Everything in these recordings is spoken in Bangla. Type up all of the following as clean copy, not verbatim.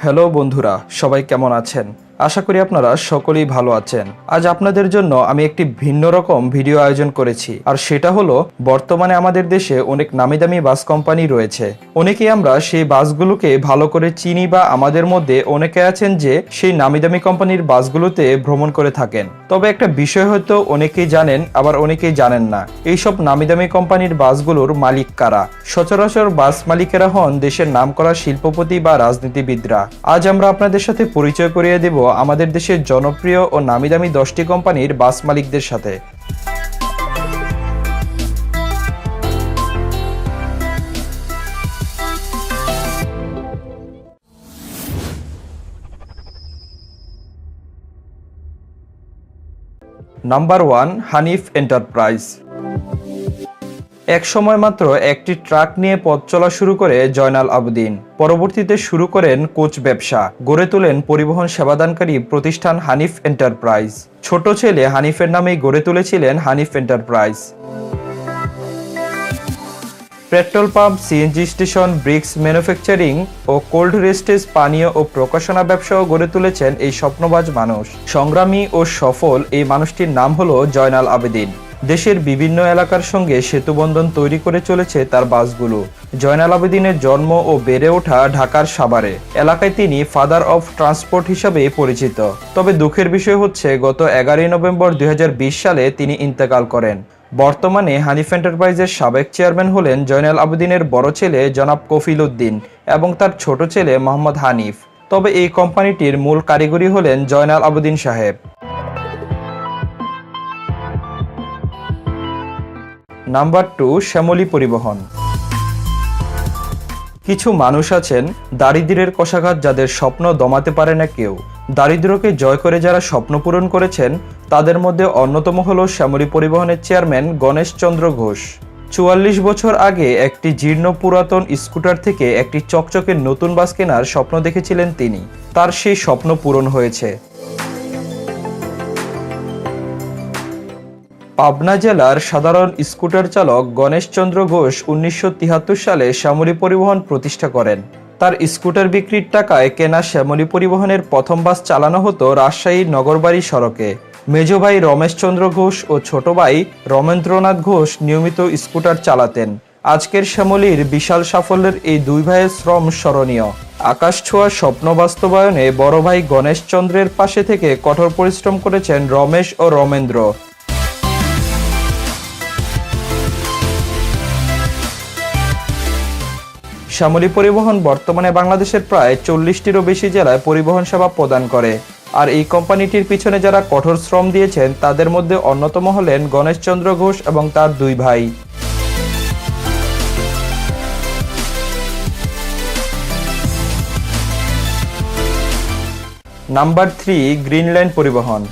হ্যালো বন্ধুরা, সবাই কেমন আছেন? আশা করি আপনারা সকলেই ভালো আছেন। আজ আপনাদের জন্য আমি একটি ভিন্ন রকম ভিডিও আয়োজন করেছি, আর সেটা হলো বর্তমানে আমাদের দেশে অনেক নামি দামি বাস কোম্পানি রয়েছে। অনেকেই আমরা সেই বাসগুলোকে ভালো করে চিনি, বা আমাদের মধ্যে অনেকে আছেন যে সেই নামি দামি কোম্পানির বাসগুলোতে ভ্রমণ করে থাকেন। তবে একটা বিষয় হয়তো অনেকেই জানেন, আবার অনেকেই জানেন না, এইসব নামি দামি কোম্পানির বাসগুলোর মালিক কারা। সচরাচর বাস মালিকেরা হন দেশের নামকরা শিল্পপতি বা রাজনীতিবিদরা। আজ আমরা আপনাদের সাথে পরিচয় করিয়ে দেব আমাদের দেশের জনপ্রিয় ও নামি দামি 10টি কোম্পানির বাস মালিকদের সাথে। Number 1, Hanif enterprise. এক সময় মাত্র একটি ট্রাক নিয়ে পথ চলা শুরু করে জয়নাল আবেদিন। পরবর্তীতে শুরু করেন কোচ ব্যবসা, গড়ে তোলেন পরিবহন সেবাদানকারী প্রতিষ্ঠান হানিফ এন্টারপ্রাইজ। ছোট ছেলে হানিফের নামেই গড়ে তুলেছিলেন Hanif enterprise. Petrol pump, CNG station, bricks manufacturing ও কোল্ড রেস্টেজ পানীয় ও প্রকাশনা ব্যবসাও গড়ে তুলেছেন এই স্বপ্নবাজ মানুষ। সংগ্রামী ও সফল এই মানুষটির নাম হলো জয়নাল আবেদিন। দেশের বিভিন্ন এলাকার সঙ্গে সেতুবন্ধন তৈরি করে চলেছে তার বাসগুলো। জয়নাল আবেদিনের জন্ম ও বেড়ে ওঠা ঢাকার সাভারে। এলাকায় তিনি ফাদার অফ ট্রান্সপোর্ট হিসাবে পরিচিত। তবে দুঃখের বিষয় হচ্ছে গত 11 নভেম্বর 2020 সালে তিনি ইন্তেকাল করেন। বর্তমানে হানিফ এন্টারপ্রাইজের সাবেক চেয়ারম্যান হলেন জয়নাল আবেদিনের বড় ছেলে জনাব কফিল উদ্দিন এবং তার ছোট ছেলে মোহাম্মদ হানিফ। তবে এই কোম্পানিটির মূল কারিগরি হলেন জয়নাল আবেদিন সাহেব। নাম্বার 2, শ্যামলী পরিবহন। কিছু মানুষ আছেন দারিদ্র্যের কষাঘাত যাদের স্বপ্ন দমাতে পারে না কেউ। দারিদ্র্যকে জয় করে যারা স্বপ্ন পূরণ করেছেন তাদের মধ্যে অন্যতম হল শ্যামলী পরিবহনের চেয়ারম্যান গণেশ চন্দ্র ঘোষ। 44 বছর আগে একটি জীর্ণ পুরাতন স্কুটার থেকে একটি চকচকে নতুন বাস কেনার স্বপ্ন দেখেছিলেন তিনি। তার সেই স্বপ্ন পূরণ হয়েছে। পাবনা জেলার সাধারণ স্কুটার চালক গণেশ চন্দ্র ঘোষ 1973 সালে শ্যামলী পরিবহন প্রতিষ্ঠা করেন। তার স্কুটার বিক্রির টাকায় কেনা শ্যামলী পরিবহনের প্রথম বাস চালানো হতো রাজশাহীর নগরবাড়ি সড়কে। মেজ ভাই রমেশ চন্দ্র ঘোষ ও ছোট ভাই রমেন্দ্রনাথ ঘোষ নিয়মিত স্কুটার চালাতেন। আজকের শ্যামলীর বিশাল সাফল্যের এই দুই ভাইয়ের শ্রম স্মরণীয়। আকাশ ছোঁয়া স্বপ্ন বাস্তবায়নে বড় ভাই গণেশ চন্দ্রের পাশে থেকে কঠোর পরিশ্রম করেছেন রমেশ ও রমেন্দ্র। শ্যামলী পরিবহন বর্তমানে বাংলাদেশের প্রায় 40টিরও বেশি জেলায় পরিবহন সেবা প্রদান করে। আর এই কোম্পানিটির পিছনে যারা কঠোর শ্রম দিয়েছেন তাদের মধ্যে অন্যতম হলেন গণেশ চন্দ্র ঘোষ এবং তার দুই ভাই। নাম্বার 3, গ্রিনল্যান্ড পরিবহন।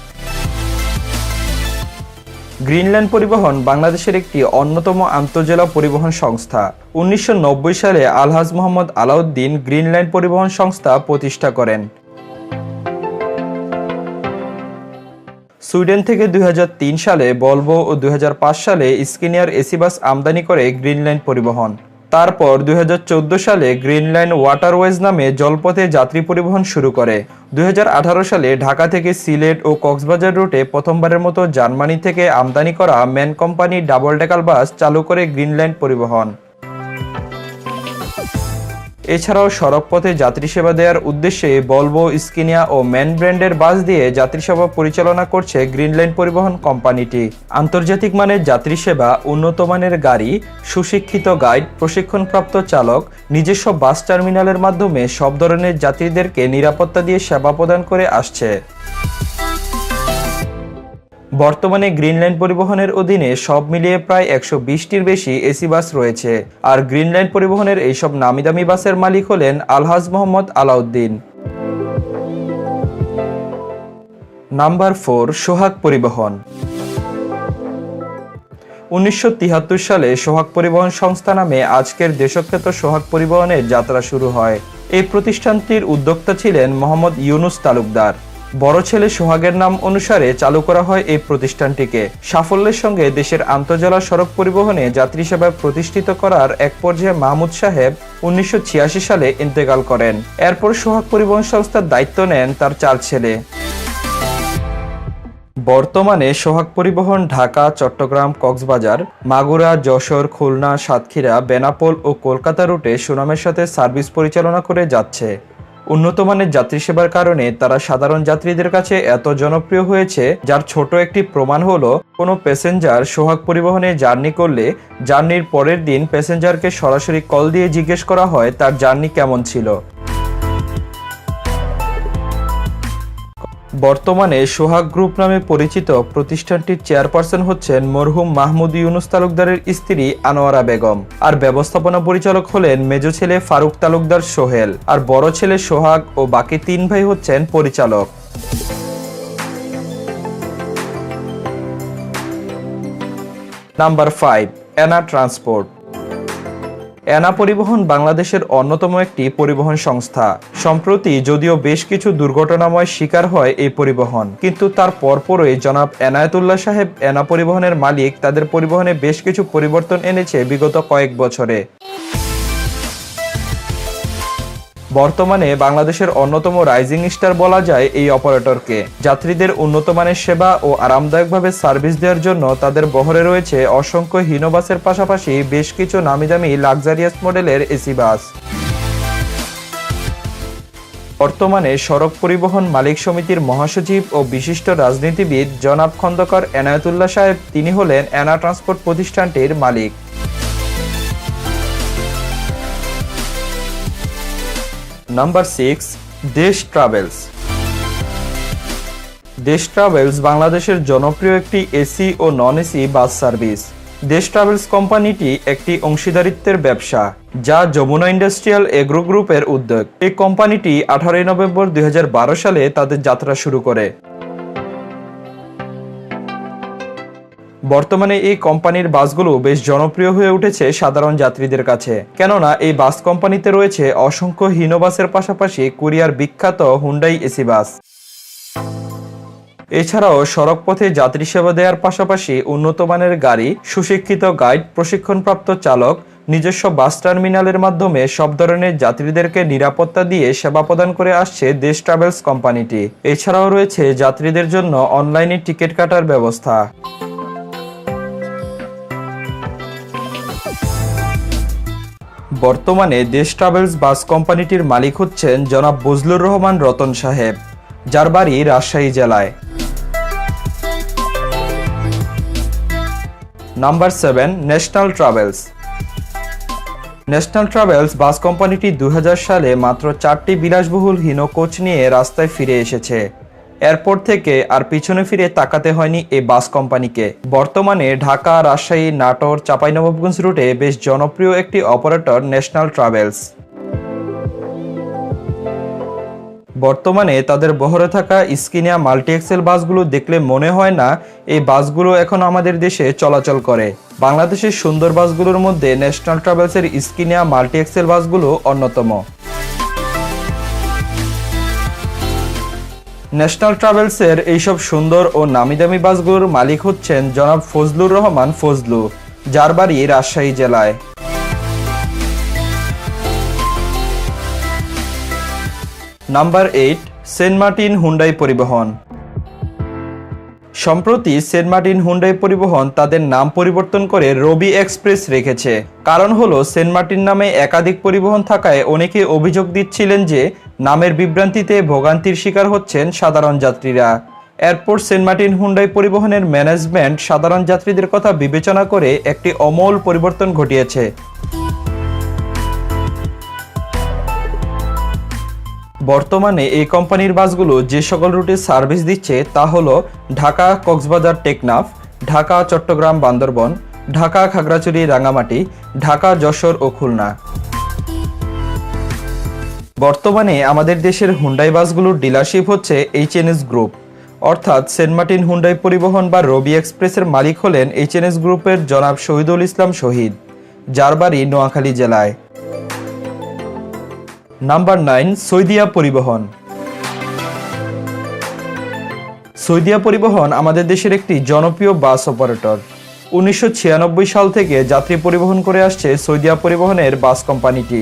গ্রিনল্যান্ড পরিবহন বাংলাদেশের একটি অন্যতম আন্তঃজেলা পরিবহন সংস্থা। 1990 সালে আলহাজ মোহাম্মদ আলাউদ্দিন গ্রিনল্যান্ড পরিবহন সংস্থা প্রতিষ্ঠা করেন। সুইডেন থেকে 2003 সালে ভলভো ও 2005 সালে স্কিনিয়ার এসি বাস আমদানি করে গ্রিনল্যান্ড পরিবহন। তারপর 2014 সালে গ্রিনল্যান্ড ওয়াটারওয়েজ নামে জলপথে যাত্রী পরিবহন শুরু করে। 2018 সালে ঢাকা থেকে সিলেট ও কক্সবাজার রুটে প্রথমবারের মতো জার্মানি থেকে আমদানি করা ম্যান কোম্পানি ডাবল ডেকার বাস চালু করে গ্রিনল্যান্ড পরিবহন। এছাড়াও সড়কপথে যাত্রী সেবা দেওয়ার উদ্দেশ্যে ভলভো, স্কিনিয়া ও ম্যান ব্র্যান্ডের বাস দিয়ে যাত্রী সেবা পরিচালনা করছে গ্রিনল্যান্ড পরিবহন কোম্পানিটি। আন্তর্জাতিক মানের যাত্রী সেবা, উন্নত মানের গাড়ি, সুশিক্ষিত গাইড, প্রশিক্ষণপ্রাপ্ত চালক, নিজস্ব বাস টার্মিনালের মাধ্যমে সব ধরনের যাত্রীদেরকে নিরাপত্তা দিয়ে সেবা প্রদান করে আসছে। বর্তমানে গ্রিনল্যান্ড পরিবহনের অধীনে সব মিলিয়ে প্রায় 120টির বেশি এসি বাস রয়েছে। আর গ্রিনল্যান্ড পরিবহনের এইসব নামিদামি বাসের মালিক হলেন আলহাজ মোহাম্মদ আলাউদ্দিন। নাম্বার 4, সোহাগ পরিবহন। 1973 সালে সোহাগ পরিবহন সংস্থা নামে আজকের দেশখ্যাত সোহাগ পরিবহনের যাত্রা শুরু হয়। এই প্রতিষ্ঠানটির উদ্যোক্তা ছিলেন মোহাম্মদ ইউনুস তালুকদার। বড় ছেলে সোহাগের নাম অনুসারে চালু করা হয় এই প্রতিষ্ঠানটিকে। সাফল্যের সঙ্গে দেশের আন্তঃজেলা সড়ক পরিবহনে যাত্রী সেবা প্রতিষ্ঠিত করার এক পর্যায়ে মাহমুদ সাহেব 1986 সালে ইন্তেকাল করেন। এরপর সোহাগ পরিবহন সংস্থার দায়িত্ব নেন তার 4 ছেলে। বর্তমানে সোহাগ পরিবহন ঢাকা, চট্টগ্রাম, কক্সবাজার, মাগুরা, যশোর, খুলনা, সাতক্ষীরা, বেনাপোল ও কলকাতা রুটে সুনামের সাথে সার্ভিস পরিচালনা করে যাচ্ছে। উন্নত মানের যাত্রী সেবার কারণে তারা সাধারণ যাত্রীদের কাছে এত জনপ্রিয় হয়েছে, যার ছোট একটি প্রমাণ হলো কোনো প্যাসেঞ্জার সোহাগ পরিবহনে জার্নি করলে জার্নির পরের দিন প্যাসেঞ্জারকে সরাসরি কল দিয়ে জিজ্ঞেস করা হয় তার জার্নি কেমন ছিল। বর্তমানে সোহাগ গ্রুপ নামে পরিচিত প্রতিষ্ঠানটির চেয়ারপারসন হচ্ছেন মরহুম মাহমুদ ইউনুস তালুকদারের স্ত্রী আনোয়ারা বেগম, আর ব্যবস্থাপনা পরিচালক হলেন মেজ ছেলে ফারুক তালুকদার সোহেল, আর বড় ছেলে সোহাগ ও বাকি 3 ভাই হচ্ছেন পরিচালক। নাম্বার 5, এনা ট্রান্সপোর্ট। এনা পরিবহন বাংলাদেশের অন্যতম একটি পরিবহন সংস্থা। সম্প্রতি যদিও বেশ কিছু দুর্ঘটনাময় শিকার হয় এই পরিবহন, কিন্তু তার পরপরই জনাব এনায়েতুল্লাহ সাহেব এনা পরিবহনের মালিক তাদের পরিবহনে বেশ কিছু পরিবর্তন এনেছে বিগত কয়েক বছরে। বর্তমানে বাংলাদেশের অন্যতম রাইজিং স্টার বলা যায় এই অপারেটরকে। যাত্রীদের উন্নত মানের সেবা ও আরামদায়কভাবে সার্ভিস দেওয়ার জন্য তাদের বহরে রয়েছে অসংখ্য হিনো বাসের পাশাপাশি বেশ কিছু নামিদামি লাক্সারিয়াস মডেলের এসি বাস। বর্তমানে সড়ক পরিবহন মালিক সমিতির মহাসচিব ও বিশিষ্ট রাজনীতিবিদ জনাব খন্দকার এনায়েতুল্লাহ সাহেব, তিনি হলেন এনা ট্রান্সপোর্ট প্রতিষ্ঠানটির মালিক। নাম্বার 6, দেশ ট্রাভেলস। দেশ ট্রাভেলস বাংলাদেশের জনপ্রিয় একটি এসি ও নন এসি বাস সার্ভিস। দেশ ট্রাভেলস কোম্পানিটি একটি অংশীদারিত্বের ব্যবসা, যা যমুনা ইন্ডাস্ট্রিয়াল এগ্রো গ্রুপের উদ্যোগ। এই কোম্পানিটি 18 নভেম্বর 2012 সালে তাদের যাত্রা শুরু করে। বর্তমানে এই কোম্পানির বাসগুলো বেশ জনপ্রিয় হয়ে উঠেছে সাধারণ যাত্রীদের কাছে, কেননা এই বাস কোম্পানিতে রয়েছে অসংখ্য হিনো বাসের পাশাপাশি কোরিয়ার বিখ্যাত হুন্ডাই এসি বাস। এছাড়াও সড়ক পথে যাত্রী সেবা দেওয়ার পাশাপাশি উন্নত মানের গাড়ি, সুশিক্ষিত গাইড, প্রশিক্ষণপ্রাপ্ত চালক, নিজস্ব বাস টার্মিনালের মাধ্যমে সব ধরনের যাত্রীদেরকে নিরাপত্তা দিয়ে সেবা প্রদান করে আসছে দেশ ট্রাভেলস কোম্পানিটি। এছাড়াও রয়েছে যাত্রীদের জন্য অনলাইনে টিকিট কাটার ব্যবস্থা। বর্তমানে দেশ ট্রাভেলস বাস কোম্পানিটির মালিক হচ্ছেন জনাব বজলুর রহমান রতন সাহেব, যার বাড়ি রাজশাহী জেলায়। Number 7, national travels. National travels bus কোম্পানিটি 2000 সালে মাত্র 4টি বিলাসবহুল হিনো কোচ নিয়ে রাস্তায় ফিরে এসেছে। এরপর থেকে আর পিছনে ফিরে তাকাতে হয়নি এই বাস কোম্পানিকে। বর্তমানে ঢাকা, রাজশাহী, নাটোর, চাঁপাইনবাবগঞ্জ রুটে বেশ জনপ্রিয় একটি অপারেটর ন্যাশনাল ট্রাভেলস। বর্তমানে তাদের বহরে থাকা স্কিনিয়া মাল্টি এক্সেল বাসগুলো দেখলে মনে হয় না এই বাসগুলো এখন আমাদের দেশে চলাচল করে। বাংলাদেশের সুন্দর বাসগুলোর মধ্যে ন্যাশনাল ট্রাভেলসের স্কিনিয়া মাল্টি এক্সেল বাসগুলো অন্যতম। ন্যাশনাল ট্রাভেলসের এইসব সুন্দর ও নামিদামি বাসগুলোর মালিক হচ্ছেন জনাব ফজলুর রহমান ফজলু, যার বাড়ি রাজশাহী জেলায়। নাম্বার 8, সেন্ট মার্টিন হুন্ডাই পরিবহন। সম্প্রতি সেন্ট মার্টিন হুন্ডাই পরিবহন তাদের নাম পরিবর্তন করে রবি এক্সপ্রেস রেখেছে। কারণ হলো সেন্ট মার্টিন নামে একাধিক পরিবহন থাকায় অনেকে অভিযোগ দিচ্ছিলেন যে নামের বিভ্রান্তিতে ভোগান্তির শিকার হচ্ছেন সাধারণ যাত্রীরা। এরপর সেন্ট মার্টিন হুন্ডাই পরিবহনের ম্যানেজমেন্ট সাধারণ যাত্রীদের কথা বিবেচনা করে একটি আমূল পরিবর্তন ঘটিয়েছে। বর্তমানে এই কোম্পানির বাসগুলো যে সকল রুটে সার্ভিস দিচ্ছে তা হলো ঢাকা কক্সবাজার টেকনাফ, ঢাকা চট্টগ্রাম বান্দরবন, ঢাকা খাগড়াছড়ি রাঙ্গামাটি, ঢাকা যশোর ও খুলনা। বর্তমানে আমাদের দেশের হুন্ডাই বাসগুলোর ডিলারশিপ হচ্ছে এইচএনএস গ্রুপ, অর্থাৎ সেন্ট মার্টিন হুন্ডাই পরিবহন বা রবি এক্সপ্রেসের মালিক হলেন এইচএনএস গ্রুপের জনাব শহীদুল ইসলাম শহীদ, যার বাড়ি নোয়াখালী জেলায়। নাম্বার 9, সৌদিয়া পরিবহন। সৌদিয়া পরিবহন আমাদের দেশের একটি জনপ্রিয় বাস অপারেটর। 1996 সাল থেকে যাত্রী পরিবহন করে আসছে সৌদিয়া পরিবহনের বাস কোম্পানিটি।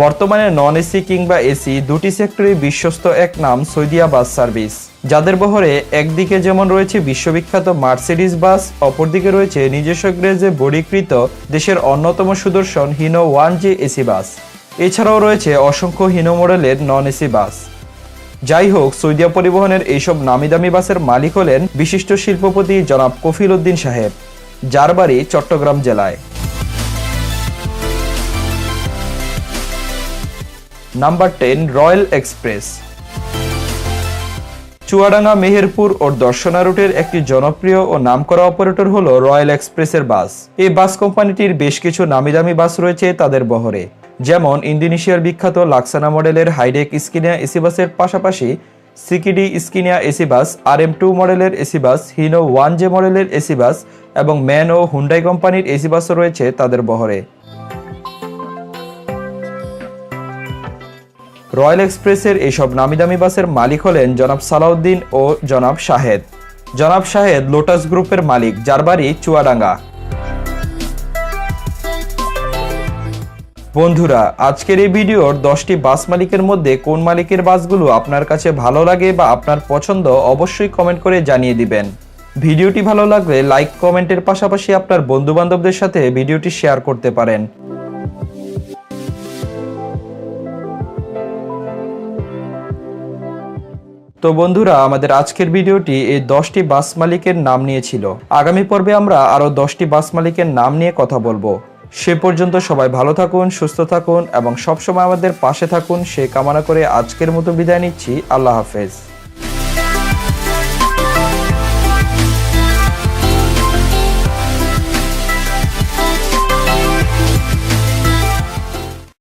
বর্তমানে নন এসি কিংবা এসি দুটি সেক্টরে বিশ্বস্ত এক নাম সৌদিয়া বাস সার্ভিস, যাদের বহরে একদিকে যেমন রয়েছে বিশ্ববিখ্যাত মার্সিডিজ বাস, অপরদিকে রয়েছে নিজস্ব গ্রেজে বডীকৃত দেশের অন্যতম সুদর্শন হিনো 1G এসি বাস। এছাড়াও রয়েছে অসংখ্য হিনো মডেলের নন এসি বাস। যাই হোক, সৌদিয়া পরিবহনের এইসব নামি দামি বাসের মালিক হলেন বিশিষ্ট শিল্পপতি জনাব কফিল উদ্দিন সাহেব, যার বাড়ি চট্টগ্রাম জেলায়। Number 10, royal express. Chuadanga, Meherpur ও দর্শনা রুটের একটি জনপ্রিয় ও নামকরা অপারেটর হলো রয়্যাল এক্সপ্রেসের বাস। এই বাস কোম্পানিটির বেশ কিছু নামি দামি বাস রয়েছে তাদের বহরে, যেমন ইন্দোনেশিয়ার বিখ্যাত লাক্সানা মডেলের হাইডেক স্কিনিয়া এসি বাসের পাশাপাশি সিকিডি স্কিনিয়া এসি বাস, RM2 মডেলের এসি বাস, হিনো 1J মডেলের এসি বাস এবং ম্যান ও হুন্ডাই কোম্পানির এসি বাসও রয়েছে তাদের বহরে। রয়্যাল এক্সপ্রেসের এইসব নামি দামি বাসের মালিক হলেন জনাব সালাউদ্দিন ও জনাব শাহেদ। জনাব শাহেদ লোটাস গ্রুপের মালিক, যার বাড়ি চুয়াডাঙ্গা। বন্ধুরা, আজকের এই ভিডিওর 10টি বাস মালিকের মধ্যে কোন মালিকের বাসগুলো আপনার কাছে ভালো লাগে বা আপনার পছন্দ অবশ্যই কমেন্ট করে জানিয়ে দিবেন। ভিডিওটি ভালো লাগলে লাইক কমেন্টের পাশাপাশি আপনার বন্ধু বান্ধবদের সাথে ভিডিওটি শেয়ার করতে পারেন। তো বন্ধুরা, আমাদের আজকের ভিডিওটি এই 10টি বাস মালিকের নাম নিয়েছিল। আগামী পর্বে আমরা আরো 10টি বাস মালিকের নাম নিয়ে কথা বলবো। সে পর্যন্ত সবাই ভালো থাকুন, সুস্থ থাকুন এবং সবসময় আমাদের পাশে থাকুন সে কামনা করে আজকের মতো বিদায় নিচ্ছি। আল্লাহ হাফেজ।